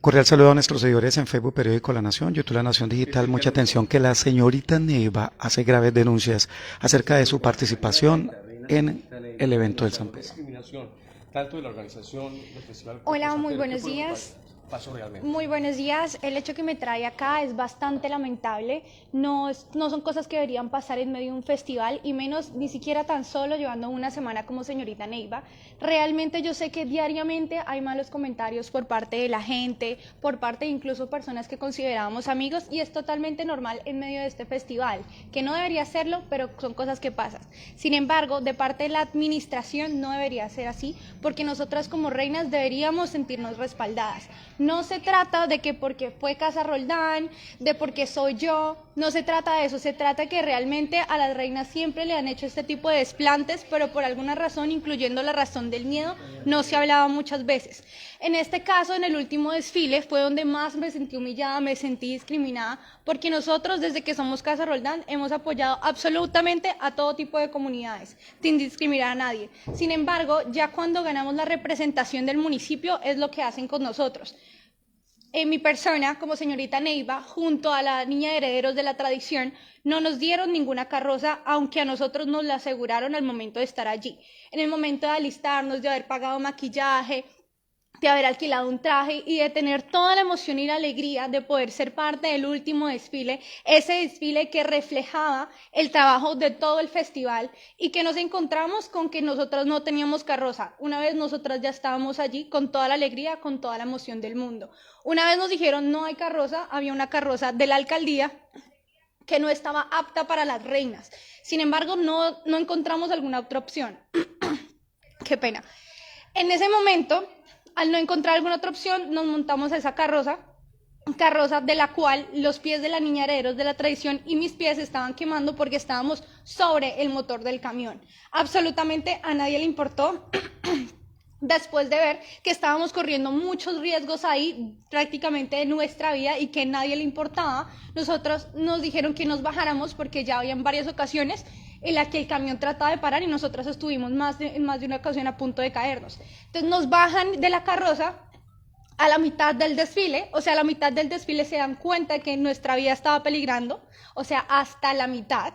Cordial saludo a nuestros seguidores en Facebook, Periódico La Nación, YouTube La Nación Digital. Mucha atención que la señorita Neiva hace graves denuncias acerca de su participación en el evento del San Pedro. Hola, muy buenos días. Muy buenos días. El hecho que me trae acá es bastante lamentable. No son cosas que deberían pasar en medio de un festival y menos ni siquiera tan solo llevando una semana como señorita Neiva. Realmente yo sé que diariamente hay malos comentarios por parte de la gente, por parte de incluso personas que considerábamos amigos, y es totalmente normal en medio de este festival, que no debería hacerlo, pero son cosas que pasan. Sin embargo, de parte de la administración no debería ser así, porque nosotras como reinas deberíamos sentirnos respaldadas. No se trata de que porque fue Casa Roldán, de porque soy yo, no se trata de eso, se trata que realmente a las reinas siempre le han hecho este tipo de desplantes, pero por alguna razón, incluyendo la razón del miedo, no se hablaba muchas veces. En este caso, en el último desfile, fue donde más me sentí humillada, me sentí discriminada, porque nosotros, desde que somos Casa Roldán, hemos apoyado absolutamente a todo tipo de comunidades, sin discriminar a nadie. Sin embargo, ya cuando ganamos la representación del municipio, es lo que hacen con nosotros. En mi persona, como señorita Neiva, junto a la niña de Herederos de la Tradición, no nos dieron ninguna carroza, aunque a nosotros nos la aseguraron al momento de estar allí. En el momento de alistarnos, de haber pagado maquillaje, de haber alquilado un traje y de tener toda la emoción y la alegría de poder ser parte del último desfile, ese desfile que reflejaba el trabajo de todo el festival, y que nos encontramos con que nosotros no teníamos carroza. Una vez nosotras ya estábamos allí con toda la alegría, con toda la emoción del mundo. Una vez nos dijeron no hay carroza, había una carroza de la alcaldía que no estaba apta para las reinas. Sin embargo, no encontramos alguna otra opción. Qué pena. En ese momento, al no encontrar alguna otra opción, nos montamos a esa carroza de la cual los pies de la niña Herederos de la Tradición y mis pies estaban quemando porque estábamos sobre el motor del camión. Absolutamente a nadie le importó. Después de ver que estábamos corriendo muchos riesgos ahí, prácticamente de nuestra vida, y que a nadie le importaba, nosotros nos dijeron que nos bajáramos porque ya habían varias ocasiones en las que el camión trataba de parar y nosotros estuvimos en más de una ocasión a punto de caernos. Entonces nos bajan de la carroza a la mitad del desfile, o sea, a la mitad del desfile se dan cuenta de que nuestra vida estaba peligrando, o sea, hasta la mitad,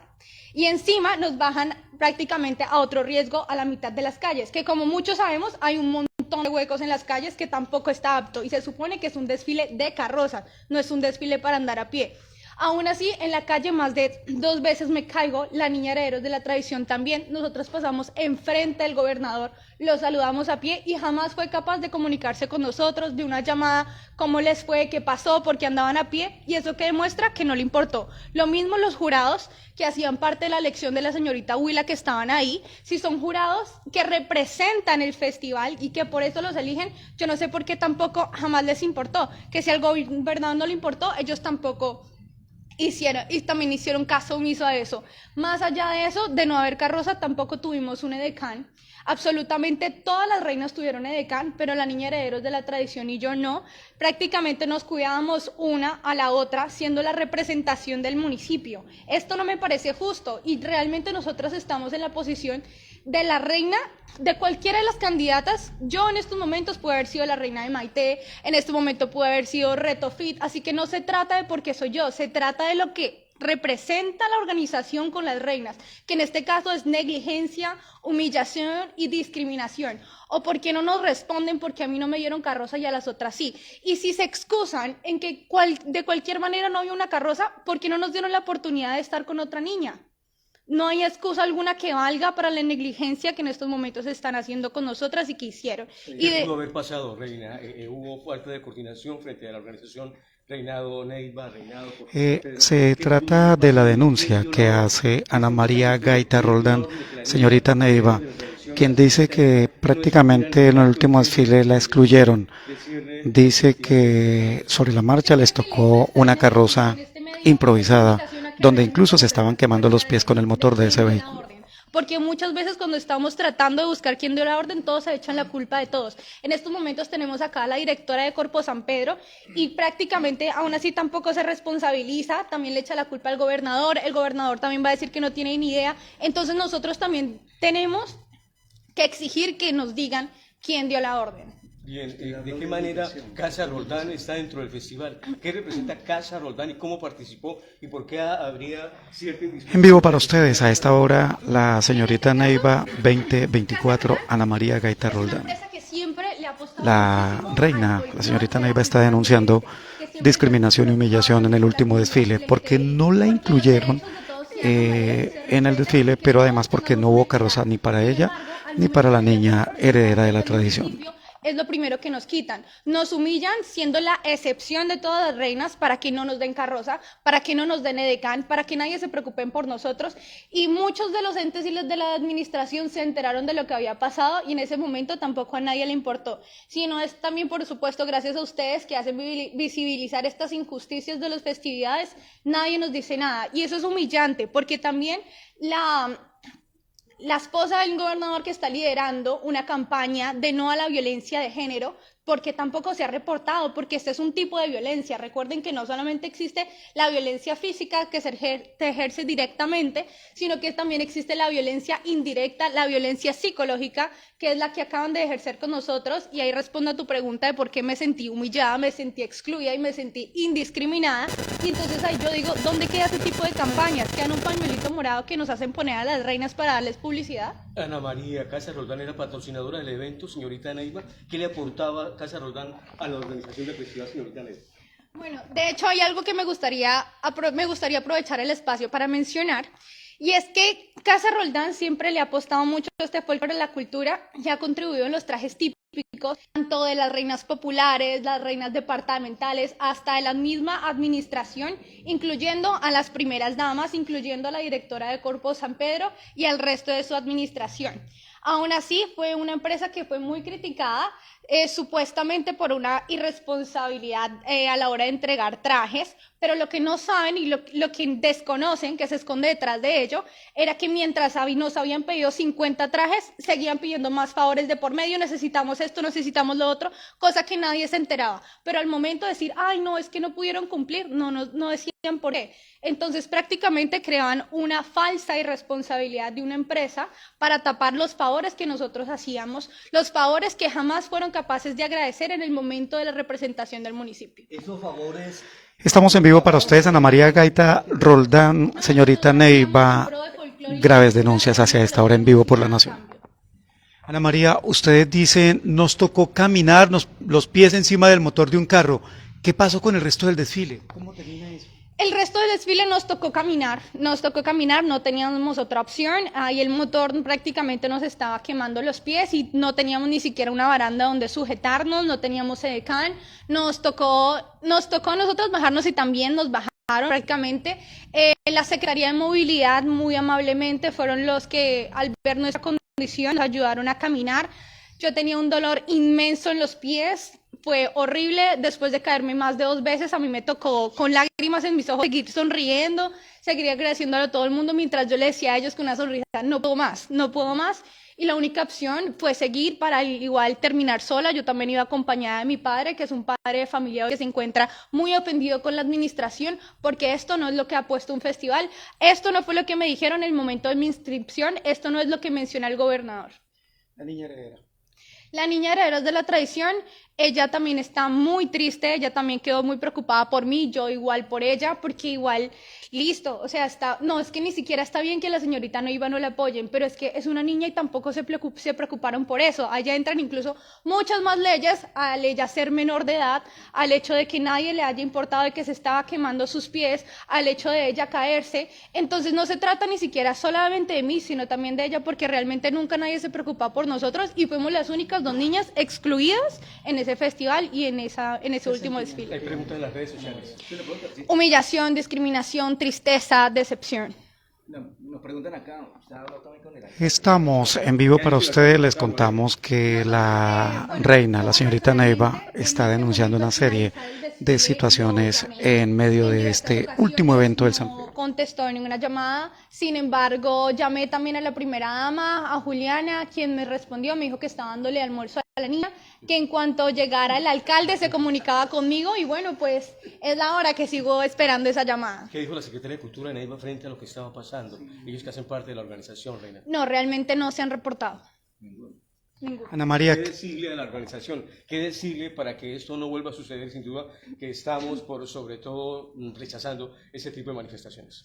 y encima nos bajan prácticamente a otro riesgo a la mitad de las calles, que como muchos sabemos hay un montón de huecos en las calles que tampoco está apto, y se supone que es un desfile de carrozas, no es un desfile para andar a pie. Aún así, en la calle más de 2 veces me caigo, la niña Herederos de la Tradición también. Nosotros pasamos enfrente del gobernador, lo saludamos a pie y jamás fue capaz de comunicarse con nosotros, de una llamada, cómo les fue, qué pasó, por qué andaban a pie, y eso que demuestra que no le importó. Lo mismo los jurados que hacían parte de la elección de la señorita Huila, que estaban ahí, si son jurados que representan el festival y que por eso los eligen, yo no sé por qué tampoco jamás les importó, que si al gobernador no le importó, ellos tampoco hicieron, y también hicieron caso omiso a eso. Más allá de eso, de no haber carroza, tampoco tuvimos un edecán. Absolutamente todas las reinas tuvieron edecán, pero la niña Herederos de la Tradición y yo no. Prácticamente nos cuidábamos una a la otra, siendo la representación del municipio. Esto no me parece justo, y realmente nosotras estamos en la posición de la reina de cualquiera de las candidatas. Yo en estos momentos puedo haber sido la reina de Maite, en este momento puede haber sido Reto Fit, así que no se trata de por qué soy yo, se trata de lo que representa la organización con las reinas, que en este caso es negligencia, humillación y discriminación. O por qué no nos responden porque a mí no me dieron carroza y a las otras sí. Y si se excusan en que de cualquier manera no había una carroza, ¿por qué no nos dieron la oportunidad de estar con otra niña? No hay excusa alguna que valga para la negligencia que en estos momentos están haciendo con nosotras y que hicieron. ¿Qué pudo haber pasado, Reina? ¿Hubo falta de coordinación frente a la organización Reinado Neiva, Reinado por Se trata de la denuncia que hace Ana María Gaita Roldán, señorita Neiva, quien dice que prácticamente en el último desfile la excluyeron. Dice que sobre la marcha les tocó una carroza improvisada, donde incluso se estaban quemando los pies con el motor de ese vehículo. Porque muchas veces cuando estamos tratando de buscar quién dio la orden, todos se echan la culpa de todos. En estos momentos tenemos acá a la directora de Corpo San Pedro y prácticamente aún así tampoco se responsabiliza, también le echa la culpa al gobernador, el gobernador también va a decir que no tiene ni idea. Entonces nosotros también tenemos que exigir que nos digan quién dio la orden. Bien, ¿de qué manera Casa Roldán está dentro del festival? ¿Qué representa Casa Roldán y cómo participó y por qué habría cierta En vivo para ustedes a esta hora la señorita Neiva 2024 Ana María Gaita Roldán. La reina, la señorita Neiva, está denunciando discriminación y humillación en el último desfile porque no la incluyeron en el desfile, pero además porque no hubo carroza ni para ella ni para la niña heredera de la tradición. Es lo primero que nos quitan. Nos humillan siendo la excepción de todas las reinas para que no nos den carroza, para que no nos den edecán, para que nadie se preocupe por nosotros. Y muchos de los entes y los de la administración se enteraron de lo que había pasado y en ese momento tampoco a nadie le importó. Sino es también, por supuesto, gracias a ustedes que hacen visibilizar estas injusticias de las festividades, nadie nos dice nada. Y eso es humillante porque también la esposa del gobernador que está liderando una campaña de no a la violencia de género, porque tampoco se ha reportado, porque este es un tipo de violencia. Recuerden que no solamente existe la violencia física que se ejerce directamente, sino que también existe la violencia indirecta, la violencia psicológica, que es la que acaban de ejercer con nosotros. Y ahí respondo a tu pregunta de por qué me sentí humillada, me sentí excluida y me sentí indiscriminada. Y entonces ahí yo digo, ¿dónde queda ese tipo de campañas? ¿Quedan un pañuelito morado que nos hacen poner a las reinas para darles publicidad? Ana María, Casa Roldán era patrocinadora del evento, señorita Neiva. ¿Qué le aportaba Casa Roldán a la organización del festival, señorita Neiva? Bueno, de hecho hay algo que me gustaría aprovechar el espacio para mencionar, y es que Casa Roldán siempre le ha apostado mucho a este folclore de la cultura y ha contribuido en los trajes típicos, tanto de las reinas populares, las reinas departamentales, hasta de la misma administración, incluyendo a las primeras damas, incluyendo a la directora de Corpo San Pedro y al resto de su administración. Aún así, fue una empresa que fue muy criticada, supuestamente por una irresponsabilidad a la hora de entregar trajes, pero lo que no saben y lo que desconocen, que se esconde detrás de ello, era que mientras nos habían pedido 50 trajes, seguían pidiendo más favores de por medio, necesitamos esto, necesitamos lo otro, cosa que nadie se enteraba. Pero al momento de decir, ay, no, es que no pudieron cumplir, no decían por qué. Entonces prácticamente creaban una falsa irresponsabilidad de una empresa para tapar los favores que nosotros hacíamos, los favores que jamás fueron capaces de agradecer en el momento de la representación del municipio. Esos favores... Estamos en vivo para ustedes, Ana María Gaita Roldán, señorita Neiva, graves denuncias hacia esta hora en vivo por La Nación. Ana María, ustedes dicen, nos tocó caminar los pies encima del motor de un carro. ¿Qué pasó con el resto del desfile? ¿Cómo termina eso? El resto del desfile nos tocó caminar, no teníamos otra opción, ahí el motor prácticamente nos estaba quemando los pies y no teníamos ni siquiera una baranda donde sujetarnos, no teníamos edecán, nos tocó a nosotros bajarnos y también nos bajaron prácticamente. La Secretaría de Movilidad muy amablemente fueron los que al ver nuestra condición nos ayudaron a caminar. Yo tenía un dolor inmenso en los pies, fue horrible, después de caerme más de 2 veces, a mí me tocó con lágrimas en mis ojos seguir sonriendo, seguir agradeciéndole a todo el mundo mientras yo le decía a ellos con una sonrisa, no puedo más, y la única opción fue seguir para igual terminar sola. Yo también iba acompañada de mi padre, que es un padre de familia que se encuentra muy ofendido con la administración, porque esto no es lo que ha puesto un festival, esto no fue lo que me dijeron en el momento de mi inscripción, esto no es lo que menciona el gobernador. La niña heredera. La niña heredera de la tradición, ella también está muy triste, ella también quedó muy preocupada por mí, yo igual por ella, porque igual, listo, o sea, no, es que ni siquiera está bien que la señorita Neiva no la apoyen, pero es que es una niña y tampoco se preocuparon por eso. Allá entran incluso muchas más leyes al ella ser menor de edad, al hecho de que nadie le haya importado de que se estaba quemando sus pies, al hecho de ella caerse. Entonces no se trata ni siquiera solamente de mí, sino también de ella, porque realmente nunca nadie se preocupaba por nosotros y fuimos las únicas 2 niñas excluidas en ese festival y en ese último desfile. Hay preguntas en las redes sociales. Humillación, discriminación, tristeza, decepción. Nos preguntan acá, ¿usted ha hablado también con el Estamos en vivo para ustedes, les contamos que la reina, la señorita Neiva, está denunciando una serie de situaciones en medio de este último evento del San Pedro. No contestó en ninguna llamada, sin embargo llamé también a la primera dama, a Juliana, quien me respondió, me dijo que estaba dándole almuerzo a la niña, que en cuanto llegara el alcalde se comunicaba conmigo y bueno, pues es la hora que sigo esperando esa llamada. ¿Qué dijo la Secretaría de Cultura de Neiva frente a lo que estaba pasando? Ellos que hacen parte de la organización, reina. No, realmente no se han reportado. Ninguno. Ana María, ¿Qué decirle a la organización? ¿Qué decirle para que esto no vuelva a suceder? Sin duda que estamos, sobre todo, rechazando ese tipo de manifestaciones.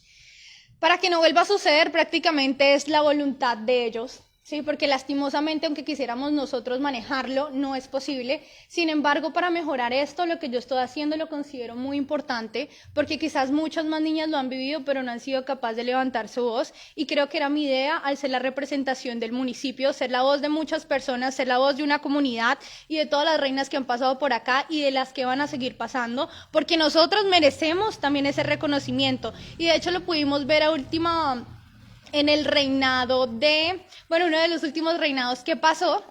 Para que no vuelva a suceder, prácticamente es la voluntad de ellos, ¿sí? Porque lastimosamente, aunque quisiéramos nosotros manejarlo, no es posible. Sin embargo, para mejorar esto, lo que yo estoy haciendo lo considero muy importante, porque quizás muchas más niñas lo han vivido, pero no han sido capaces de levantar su voz. Y creo que era mi idea, al ser la representación del municipio, ser la voz de muchas personas, ser la voz de una comunidad y de todas las reinas que han pasado por acá y de las que van a seguir pasando, porque nosotros merecemos también ese reconocimiento. Y de hecho lo pudimos ver en el reinado uno de los últimos reinados que pasó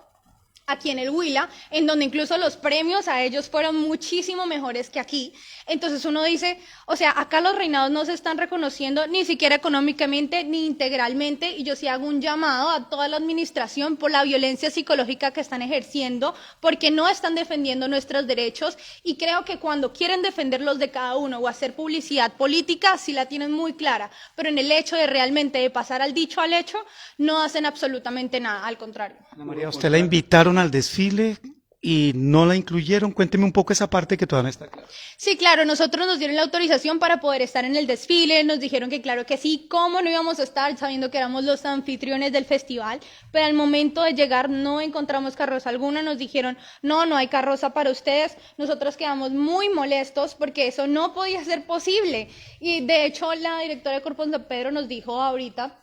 aquí en el Huila, en donde incluso los premios a ellos fueron muchísimo mejores que aquí. Entonces uno dice, o sea, acá los reinados no se están reconociendo ni siquiera económicamente ni integralmente, y yo sí hago un llamado a toda la administración por la violencia psicológica que están ejerciendo, porque no están defendiendo nuestros derechos, y creo que cuando quieren defender los de cada uno o hacer publicidad política, sí la tienen muy clara, pero en el hecho de realmente de pasar al dicho al hecho, no hacen absolutamente nada, al contrario. Ana María, usted la invitaron al desfile y no la incluyeron. Cuénteme un poco esa parte que todavía no está clara. Sí, claro, nosotros nos dieron la autorización para poder estar en el desfile, nos dijeron que claro que sí, cómo no íbamos a estar sabiendo que éramos los anfitriones del festival, pero al momento de llegar no encontramos carroza alguna, nos dijeron, no hay carroza para ustedes. Nosotros quedamos muy molestos porque eso no podía ser posible, y de hecho la directora de Corpo San Pedro nos dijo ahorita,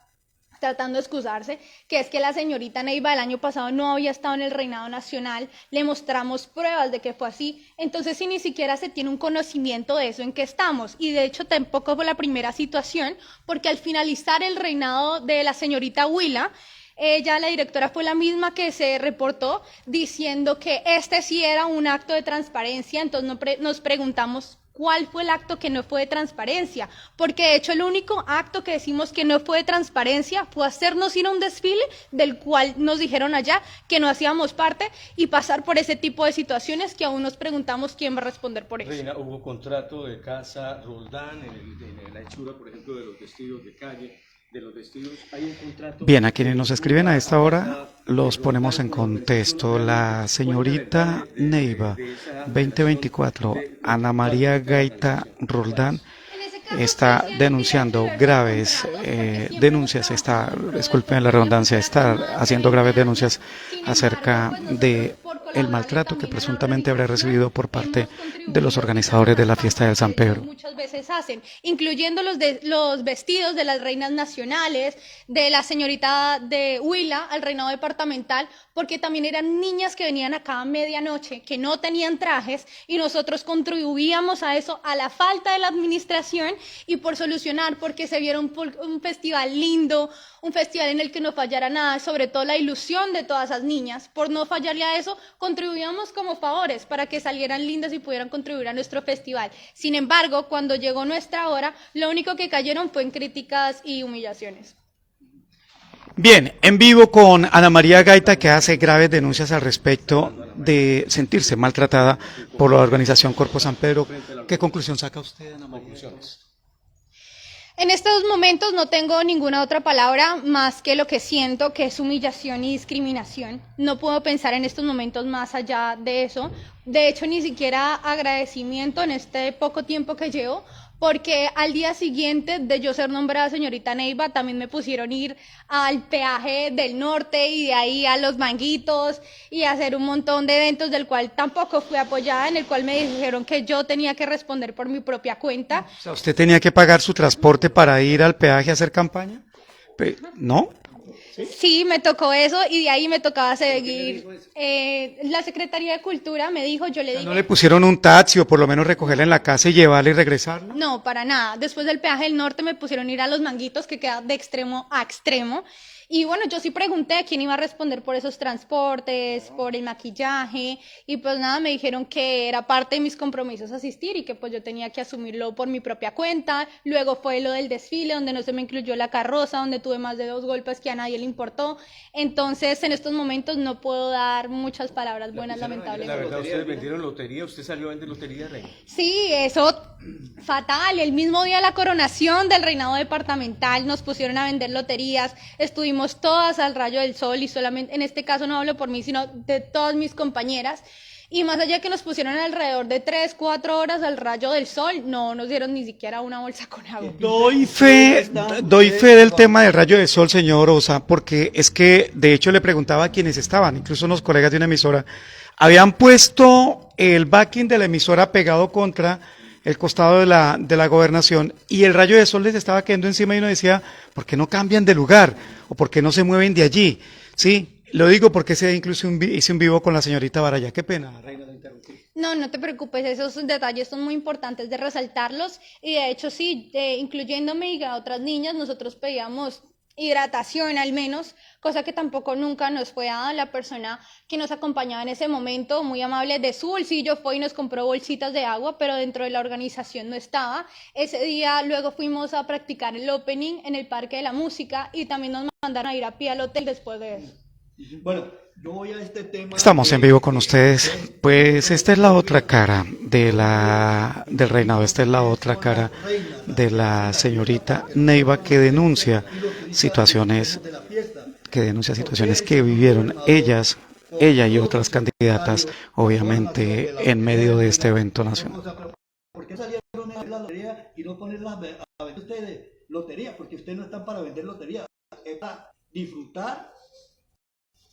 tratando de excusarse, que es que la señorita Neiva el año pasado no había estado en el reinado nacional, le mostramos pruebas de que fue así. Entonces, si ni siquiera se tiene un conocimiento de eso, ¿en qué estamos? Y de hecho tampoco fue la primera situación, porque al finalizar el reinado de la señorita Huila, ella, la directora, fue la misma que se reportó diciendo que este sí era un acto de transparencia. Entonces nos preguntamos, ¿cuál fue el acto que no fue de transparencia? Porque de hecho el único acto que decimos que no fue de transparencia fue hacernos ir a un desfile del cual nos dijeron allá que no hacíamos parte, y pasar por ese tipo de situaciones que aún nos preguntamos quién va a responder por eso. Reina, hubo contrato de Casa Roldán en la hechura, por ejemplo, de los vestidos de calle, de los vestidos. ¿Hay un contrato? Bien, a quienes nos escriben a esta hora los ponemos en contexto. La señorita Neiva 2024, Ana María Gaita Roldán, está denunciando graves denuncias, disculpen la redundancia, está haciendo graves denuncias acerca de el maltrato que presuntamente habrá recibido por parte de los organizadores de la fiesta del San Pedro. Muchas veces hacen, incluyendo los vestidos de las reinas nacionales, de la señorita de Huila al reinado departamental, porque también eran niñas que venían acá a medianoche, que no tenían trajes, y nosotros contribuíamos a eso, a la falta de la administración, y por solucionar, porque se viera un festival lindo, un festival en el que no fallara nada, sobre todo la ilusión de todas esas niñas. Por no fallarle a eso, contribuíamos como favores para que salieran lindas y pudieran contribuir a nuestro festival. Sin embargo, cuando llegó nuestra hora, lo único que cayeron fue en críticas y humillaciones. Bien, en vivo con Ana María Gaita, que hace graves denuncias al respecto de sentirse maltratada por la organización Corpo San Pedro. ¿Qué conclusión saca usted, Ana María? En estos momentos no tengo ninguna otra palabra más que lo que siento, que es humillación y discriminación. No puedo pensar en estos momentos más allá de eso. De hecho, ni siquiera agradecimiento en este poco tiempo que llevo, porque al día siguiente de yo ser nombrada señorita Neiva, también me pusieron ir al peaje del norte y de ahí a Los Manguitos y hacer un montón de eventos del cual tampoco fui apoyada, en el cual me dijeron que yo tenía que responder por mi propia cuenta. O sea, ¿usted tenía que pagar su transporte para ir al peaje a hacer campaña? ¿No? Sí, me tocó eso, y de ahí me tocaba seguir. La Secretaría de Cultura me dijo, yo le dije... ¿No le pusieron un taxi o por lo menos recogerla en la casa y llevarla y regresarla? No, para nada. Después del peaje del norte me pusieron ir a Los Manguitos, que queda de extremo a extremo. Y bueno, yo sí pregunté quién iba a responder por esos transportes, por el maquillaje, y pues nada, me dijeron que era parte de mis compromisos asistir y que pues yo tenía que asumirlo por mi propia cuenta. Luego fue lo del desfile, donde no se me incluyó la carroza, donde tuve más de 2 golpes que a nadie le importó. Entonces, en estos momentos no puedo dar muchas palabras buenas, La lamentablemente. verdad, ustedes vendieron lotería, usted salió a vender lotería, Reina. Sí, eso fatal. El mismo día de la coronación del reinado departamental nos pusieron a vender loterías. Estuvimos todas al rayo del sol y solamente, en este caso no hablo por mí, sino de todas mis compañeras. Y más allá que nos pusieron alrededor de 3, 4 horas al rayo del sol, no nos dieron ni siquiera una bolsa con agua. Doy fe del tema del rayo de sol, señor Osa, porque es que de hecho le preguntaba a quienes estaban, incluso unos colegas de una emisora, habían puesto el backing de la emisora pegado contra el costado de la gobernación y el rayo de sol les estaba cayendo encima y uno decía, ¿por qué no cambian de lugar? ¿O por qué no se mueven de allí? Sí, lo digo porque ese día incluso hice un vivo con la señorita Baraya. Qué pena, Reina, la interrumpí. No, no te preocupes, esos detalles son muy importantes de resaltarlos y de hecho sí, incluyéndome y a otras niñas, nosotros pedíamos hidratación al menos, cosa que tampoco nunca nos fue dada. La persona que nos acompañaba en ese momento, muy amable, de su bolsillo fue y nos compró bolsitas de agua, pero dentro de la organización no estaba. Ese día luego fuimos a practicar el opening en el Parque de la Música y también nos mandaron a ir a pie al hotel después de eso. Bueno, yo voy a este tema. Estamos en vivo con ustedes. Pues esta es la otra cara del reinado, esta es la otra cara de la señorita Neiva que denuncia situaciones que vivieron ella y otras candidatas, obviamente, en medio de este evento nacional. ¿Por qué salieron a la lotería y no ponerlas a vender ustedes lotería? Porque ustedes no están para vender lotería, es para disfrutar.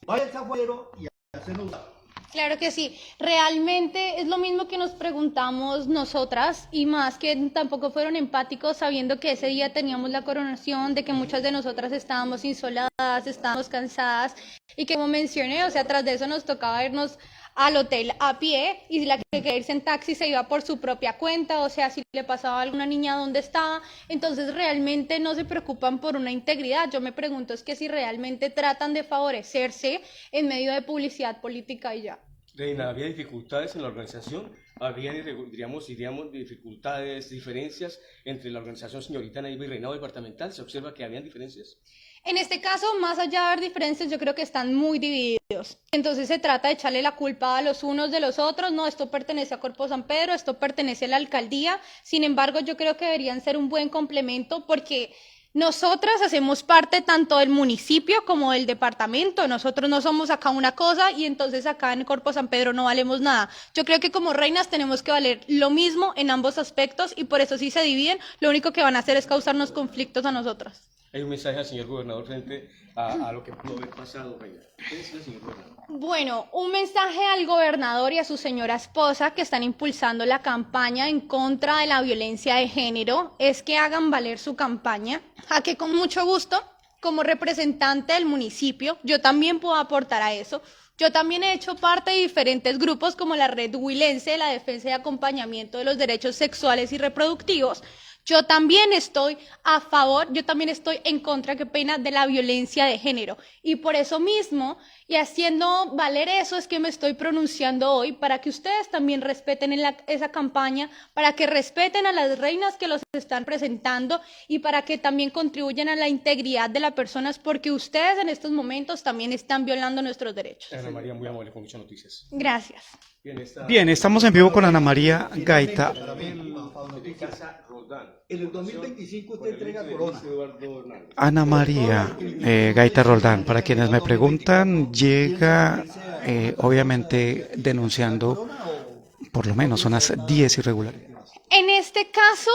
Vaya al afuero y hacerlo usar. Claro que sí, realmente es lo mismo que nos preguntamos nosotras y más que tampoco fueron empáticos sabiendo que ese día teníamos la coronación, de que muchas de nosotras estábamos insoladas, estábamos cansadas y que como mencioné, o sea, tras de eso nos tocaba irnos al hotel a pie y la que quería irse en taxi se iba por su propia cuenta, o sea, si le pasaba a alguna niña dónde estaba, entonces realmente no se preocupan por una integridad. Yo me pregunto es que si realmente tratan de favorecerse en medio de publicidad política y ya. Reina, ¿había dificultades en la organización? ¿Había, diríamos, dificultades, diferencias entre la organización señorita Neiva y reinado departamental? ¿Se observa que habían diferencias? En este caso, más allá de haber diferencias, yo creo que están muy divididos. Entonces se trata de echarle la culpa a los unos de los otros. No, esto pertenece a Corpo San Pedro, esto pertenece a la alcaldía. Sin embargo, yo creo que deberían ser un buen complemento porque nosotras hacemos parte tanto del municipio como del departamento. Nosotros no somos acá una cosa y entonces acá en Corpo San Pedro no valemos nada. Yo creo que como reinas tenemos que valer lo mismo en ambos aspectos y por eso si se dividen, lo único que van a hacer es causarnos conflictos a nosotras. Hay un mensaje al señor gobernador frente a lo que pudo haber pasado, Reina. ¿Qué decía el señor gobernador? Bueno, un mensaje al gobernador y a su señora esposa que están impulsando la campaña en contra de la violencia de género es que hagan valer su campaña, a que con mucho gusto, como representante del municipio, yo también puedo aportar a eso. Yo también he hecho parte de diferentes grupos como la Red Huilense de la Defensa y Acompañamiento de los Derechos Sexuales y Reproductivos. Yo también estoy a favor, yo también estoy en contra, qué pena, de la violencia de género. Y por eso mismo, y haciendo valer eso, es que me estoy pronunciando hoy, para que ustedes también respeten esa campaña, para que respeten a las reinas que los están presentando y para que también contribuyan a la integridad de las personas, porque ustedes en estos momentos también están violando nuestros derechos. Ana María, muy amable, con muchas noticias. Gracias. Bien, estamos en vivo con Ana María Gaita. En el 2025 usted entrega corona. Ana María Gaita Roldán, para quienes me preguntan, llega obviamente denunciando por lo menos unas 10 irregularidades. En este caso,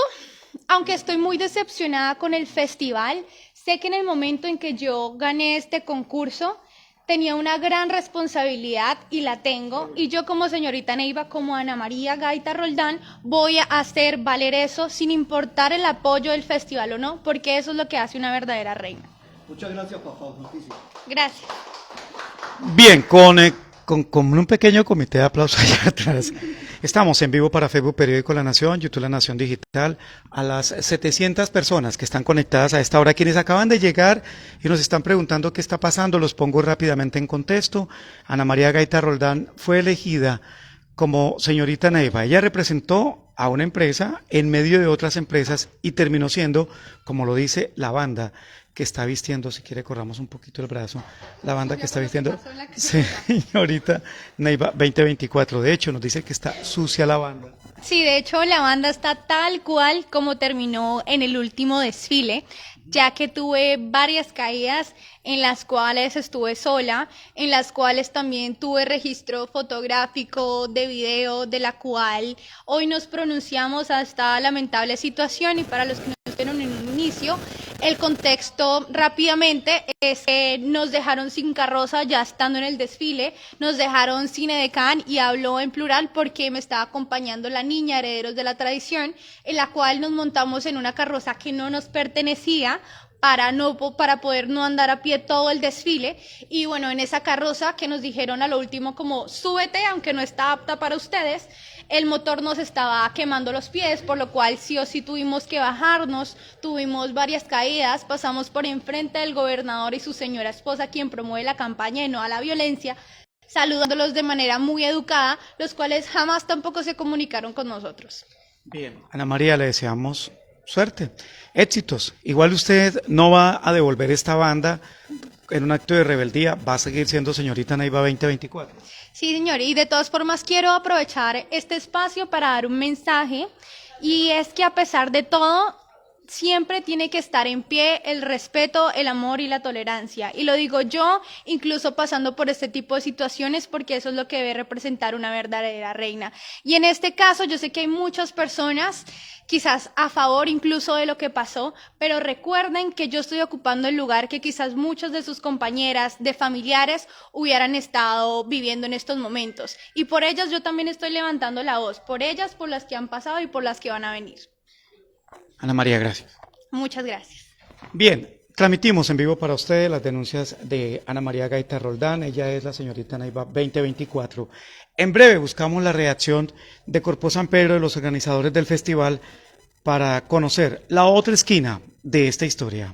aunque estoy muy decepcionada con el festival, sé que en el momento en que yo gané este concurso, tenía una gran responsabilidad y la tengo, y yo como señorita Neiva, como Ana María Gaita Roldán, voy a hacer valer eso sin importar el apoyo del festival o no, porque eso es lo que hace una verdadera reina. Muchas gracias, papá. Noticias. Gracias. Bien, con un pequeño comité de aplausos allá atrás. Estamos en vivo para Facebook Periódico La Nación, YouTube La Nación Digital, a las 700 personas que están conectadas a esta hora. Quienes acaban de llegar y nos están preguntando qué está pasando, los pongo rápidamente en contexto. Ana María Gaita Roldán fue elegida como señorita Neiva. Ella representó a una empresa en medio de otras empresas y terminó siendo, como lo dice la banda, que está vistiendo, si quiere corramos un poquito el brazo, la banda que está vistiendo, pasó en la que señorita Neiva 2024. De hecho, nos dice que está sucia la banda. Sí, de hecho la banda está tal cual como terminó en el último desfile, ya que tuve varias caídas en las cuales estuve sola, en las cuales también tuve registro fotográfico de video, de la cual hoy nos pronunciamos a esta lamentable situación. Y para los que no estuvieron en un inicio, el contexto rápidamente es que nos dejaron sin carroza ya estando en el desfile, nos dejaron sin edecán, y hablo en plural porque me estaba acompañando la niña Herederos de la Tradición, en la cual nos montamos en una carroza que no nos pertenecía para poder no andar a pie todo el desfile. Y bueno, en esa carroza que nos dijeron a lo último como súbete aunque no está apta para ustedes, el motor nos estaba quemando los pies, por lo cual sí o sí tuvimos que bajarnos, tuvimos varias caídas, pasamos por enfrente del gobernador y su señora esposa, quien promueve la campaña de no a la violencia, saludándolos de manera muy educada, los cuales jamás tampoco se comunicaron con nosotros. Bien, Ana María, le deseamos suerte, éxitos. Igual usted no va a devolver esta banda en un acto de rebeldía, va a seguir siendo señorita Neiva 2024. Sí, señor, y de todas formas quiero aprovechar este espacio para dar un mensaje, y es que a pesar de todo, siempre tiene que estar en pie el respeto, el amor y la tolerancia. Y lo digo yo, incluso pasando por este tipo de situaciones, porque eso es lo que debe representar una verdadera reina. Y en este caso, yo sé que hay muchas personas quizás a favor incluso de lo que pasó, pero recuerden que yo estoy ocupando el lugar que quizás muchas de sus compañeras, de familiares, hubieran estado viviendo en estos momentos. Y por ellas yo también estoy levantando la voz, por ellas, por las que han pasado y por las que van a venir. Ana María, gracias. Muchas gracias. Bien, transmitimos en vivo para ustedes las denuncias de Ana María Gaita Roldán. Ella es la señorita Neiva 2024. En breve buscamos la reacción de Corpo San Pedro, de los organizadores del festival, para conocer la otra esquina de esta historia.